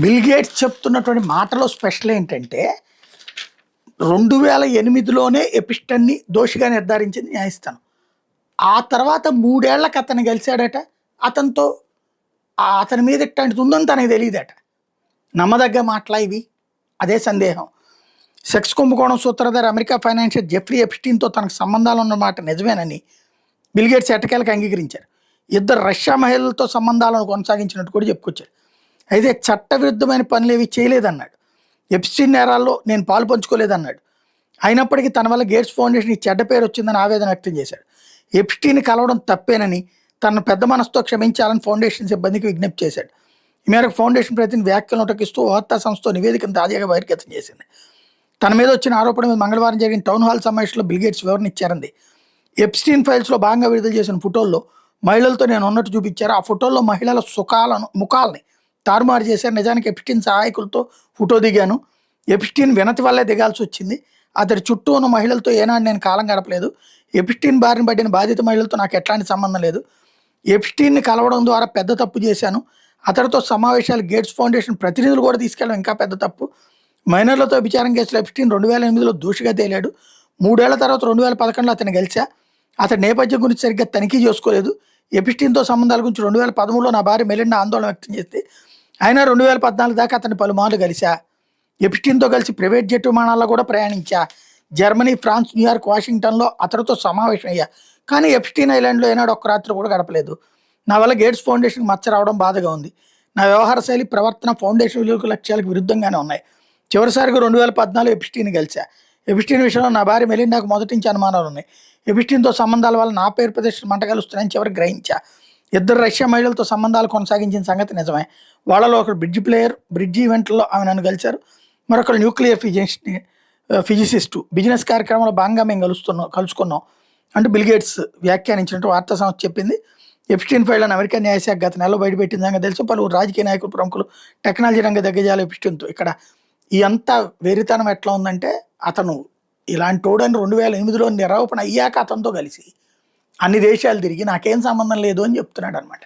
Bill gates చెప్తున్నటువంటి మాటలో special ఏంటంటే 2008లోనే ఎపిస్టన్ని దోషిగా నిర్ధారించింది న్యాయస్థానం. ఆ తర్వాత 3 ఏళ్లకు అతన్ని కలిశాడట. అతనితో అతని మీద ఇట్లాంటిది ఉందని తనకు తెలియదట. నమ్మదగ్గ మాటలా ఇవి? అదే సందేహం. సెక్స్ కుంభకోణం సూత్రధారి అమెరికా ఫైనాన్షియర్ జెఫ్రీ ఎప్స్టీన్తో తనకు సంబంధాలు ఉన్నమాట నిజమేనని బిల్ గేట్స్ ఎట్టకేలకు అంగీకరించారు. ఇద్దరు రష్యా మహిళలతో సంబంధాలను కొనసాగించినట్టు కూడా చెప్పుకొచ్చారు. అయితే చట్టవిరుద్ధమైన పనులు ఏవి చేయలేదన్నాడు. ఎప్స్టీన్ నేరాల్లో నేను పాలు పంచుకోలేదన్నాడు. అయినప్పటికీ తన వల్ల గేట్స్ ఫౌండేషన్ చెడ్డ పేరు వచ్చిందని ఆవేదన వ్యక్తం చేశాడు. ఎప్స్టీన్ కలవడం తప్పేనని తనను పెద్ద మనసుతో క్షమించాలని ఫౌండేషన్ సిబ్బందికి విజ్ఞప్తి చేశాడు. ఈ మేరకు ఫౌండేషన్ ప్రతిని వ్యాఖ్యలు నోటకిస్తూ వార్తా సంస్థ నివేదికను తాజాగా బహిర్గతం చేసింది. తన మీద వచ్చిన ఆరోపణ మీద మంగళవారం జరిగిన టౌన్ హాల్ సమావేశంలో బిల్ గేట్స్ వివరణ ఇచ్చారంది. ఎప్స్టీన్ ఫైల్స్లో భాగంగా విడుదల చేసిన ఫోటోల్లో మహిళలతో నేను ఉన్నట్టు చూపించారు. ఆ ఫోటోల్లో మహిళల ముఖాలని తారుమారు చేశారు. నిజానికి ఎప్స్టీన్ సహాయకులతో ఫోటో దిగాను. ఎప్స్టీన్ వినతి వల్లే దిగాల్సి వచ్చింది. అతడి చుట్టూ ఉన్న మహిళలతో ఏనాడు నేను కాలం గడపలేదు. ఎప్స్టీన్ బారిన పడిన బాధిత మహిళలతో నాకు ఎట్లాంటి సంబంధం లేదు. ఎప్స్టీన్ని కలవడం ద్వారా పెద్ద తప్పు చేశాను. అతడితో సమావేశాలు గేట్స్ ఫౌండేషన్ ప్రతినిధులు కూడా తీసుకెళ్ళడం ఇంకా పెద్ద తప్పు. మైనర్లతో విచారం కేసులో ఎప్స్టీన్ 2008లో దోషిగా తేలాడు. 3 ఏళ్ల తర్వాత 2011లో అతను గెలిచా. అతడి నేపథ్యం గురించి సరిగ్గా తనిఖీ చేసుకోలేదు. ఎప్స్టీన్తో సంబంధాల గురించి 2013లో నా భార్య మెలిండా ఆందోళన వ్యక్తం చేస్తే అయినా 2014 దాకా అతన్ని పలుమార్లు కలిసా. ఎప్స్టీన్తో కలిసి ప్రైవేట్ జెట్ విమానాల్లో కూడా ప్రయాణించా. జర్మనీ, ఫ్రాన్స్, న్యూయార్క్, వాషింగ్టన్లో అతడితో సమావేశం అయ్యా. కానీ ఎప్స్టీన్ ఐలాండ్లో ఏనాడు ఒక్క రాత్రి కూడా గడపలేదు. నా వల్ల గేట్స్ ఫౌండేషన్కి మచ్చ రావడం బాధగా ఉంది. నా వ్యవహార శైలి, ప్రవర్తన ఫౌండేషన్ విలువలకు లక్ష్యాలకు విరుద్ధంగానే ఉన్నాయి. చివరిసారిగా 2014 ఎప్స్టీన్ కలిసా. ఎప్స్టీన్ విషయంలో నా భార్య మెలిండాకు మొదటి నుంచి అనుమానాలు ఉన్నాయి. ఎప్స్టీన్తో సంబంధాల వల్ల నా పేరు ప్రతిష్టలు మంటగలుస్తున్నాయని చివరికి గ్రహించా. ఇద్దరు రష్యా మహిళలతో సంబంధాలు కొనసాగించిన సంగతి నిజమే. వాళ్ళలో ఒకరు బ్రిడ్జ్ ఈవెంట్లో ఆమె నన్ను కలిశారు. మరొకరు న్యూక్లియర్ ఫిజిసిస్టు. బిజినెస్ కార్యక్రమంలో భాగంగా మేము కలుసుకున్నాం అంటూ బిల్ గేట్స్ వ్యాఖ్యానించినట్టు వార్తా సంస్థ చెప్పింది. ఎప్స్టీన్ ఫైళ్లను అమెరికా న్యాయశాఖ గత నెలలో బయటపెట్టిన సంగతి తెలుసు. పలువురు రాజకీయ నాయకులు, ప్రముఖులు, టెక్నాలజీ రంగ దిగ్గజాలు ఎప్స్టీన్తో. ఇక్కడ ఈ అంతా వెరితనం ఎట్లా ఉందంటే అతను ఇలాంటి వాడని 2008లో నిరూపణ అయ్యాక అతనితో కలిసి అన్ని దేశాలు తిరిగి నాకేం సంబంధం లేదు అని చెప్తున్నాడు అనమాట.